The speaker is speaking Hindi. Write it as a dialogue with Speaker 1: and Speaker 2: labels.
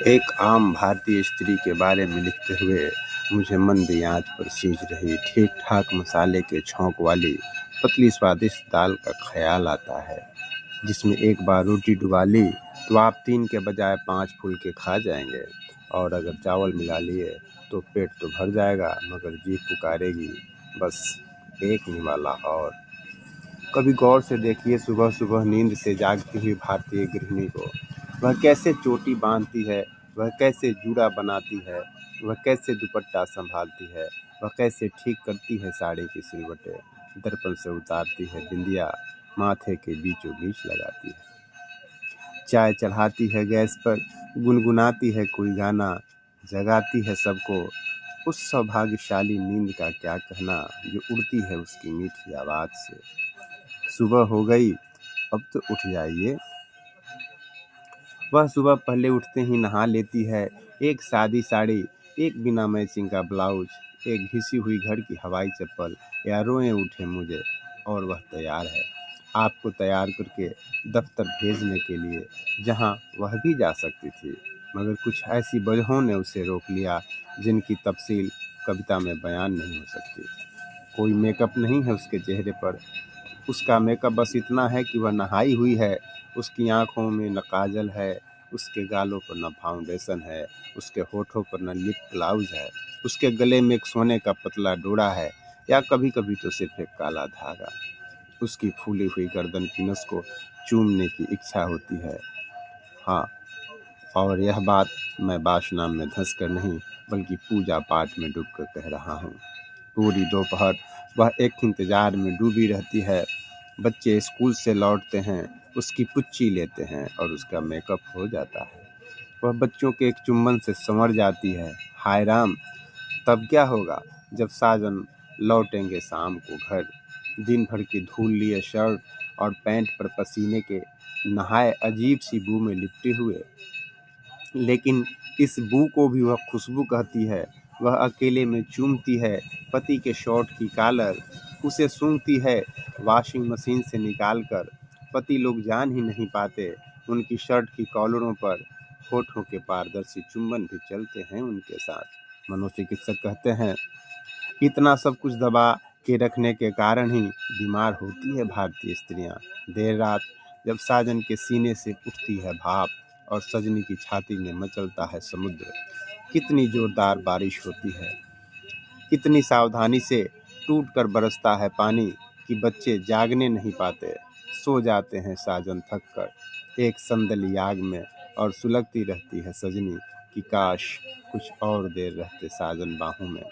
Speaker 1: एक आम भारतीय स्त्री के बारे में लिखते हुए मुझे मंदी आंच पर सीज रही ठीक-ठाक मसाले के छौंक वाली पतली स्वादिष्ट दाल का ख़्याल आता है, जिसमें एक बार रोटी डुबा ली तो आप 3 के बजाय 5 फुलके खा जाएंगे और अगर चावल मिला लिए तो पेट तो भर जाएगा मगर जीभ पुकारेगी, बस एक निवाला और। कभी गौर से देखिए सुबह-सुबह नींद से जागती हुई भारतीय गृहिणी को। वह कैसे चोटी बाँधती है, वह कैसे जूड़ा बनाती है, वह कैसे दुपट्टा सँभालती है, वह कैसे ठीक करती है साड़ी की सिलवटें, दर्पण से उतारती है बिंदिया, माथे के बीचों-बीच लगाती है। चाय चढ़ाती है गैस पर, गुनगुनाती है कोई गाना, जगाती है सबको। उस सौभाग्यशाली नींद का क्या कहना जो उड़ती है उसकी मीठी आवाज़ से। सुबह हो गई, अब तो उठ जाइए। वह सुबह पहले उठते ही नहा लेती है, एक सादी साड़ी, एक बिना मैचिंग का ब्लाउज, एक घिसी हुई घर की हवाई चप्पल या रोए उठे मुझे और वह तैयार है, आपको तैयार करके दफ्तर भेजने के लिए, जहां वह भी जा सकती थी, मगर कुछ ऐसी वजहों ने उसे रोक लिया जिनकी तफसील कविता में बयान नहीं हो सकती। कोई मेकअप नहीं है उसके चेहरे पर, उसका मेकअप बस इतना है कि वह नहाई हुई है, उसकी आँखों में न काजल है, उसके गालों पर न फाउंडेशन है, उसके होठों पर न लिप ग्लॉव्स है, उसके गले में एक सोने का पतला डोरा है या कभी-कभी तो सिर्फ एक काला धागा। उसकी फूली हुई गर्दन की नस को चूमने की इच्छा होती है। हाँ, और यह बात मैं वासना में धँस कर नहीं, बल्कि पूजा-पाठ में डूब कर कह रहा हूँ। पूरी दोपहर वह एक इंतज़ार में डूबी रहती है। बच्चे स्कूल से लौटते हैं, उसकी पुच्ची लेते हैं और उसका मेकअप हो जाता है। वह बच्चों के एक चुंबन से संवर जाती है। हाय राम! तब क्या होगा जब साजन लौटेंगे शाम को घर, दिन भर की धूल लिए शर्ट और पैंट पर पसीने के नहाए अजीब-सी बू में लिपटे हुए। लेकिन इस बू को भी वह खुशबू कहती है। वह अकेले में चूमती है पति के शर्ट की कॉलर, उसे सूंघती है वॉशिंग मशीन से निकाल कर। पति लोग जान ही नहीं पाते उनकी शर्ट की कॉलरों पर होठों के पारदर्शी चुंबन भी चलते हैं उनके साथ। मनोचिकित्सक कहते हैं इतना सब कुछ दबा के रखने के कारण ही बीमार होती है भारतीय स्त्रियां। देर रात जब साजन के सीने से उठती है भाप और सजनी की छाती में मचलता है समुद्र, कितनी जोरदार बारिश होती है, कितनी सावधानी से टूट कर बरसता है पानी कि बच्चे जागने नहीं पाते, सो जाते हैं साजन थक कर एक संदली आग में और सुलगती रहती है सजनी कि काश कुछ और देर रहते साजन बाहों में।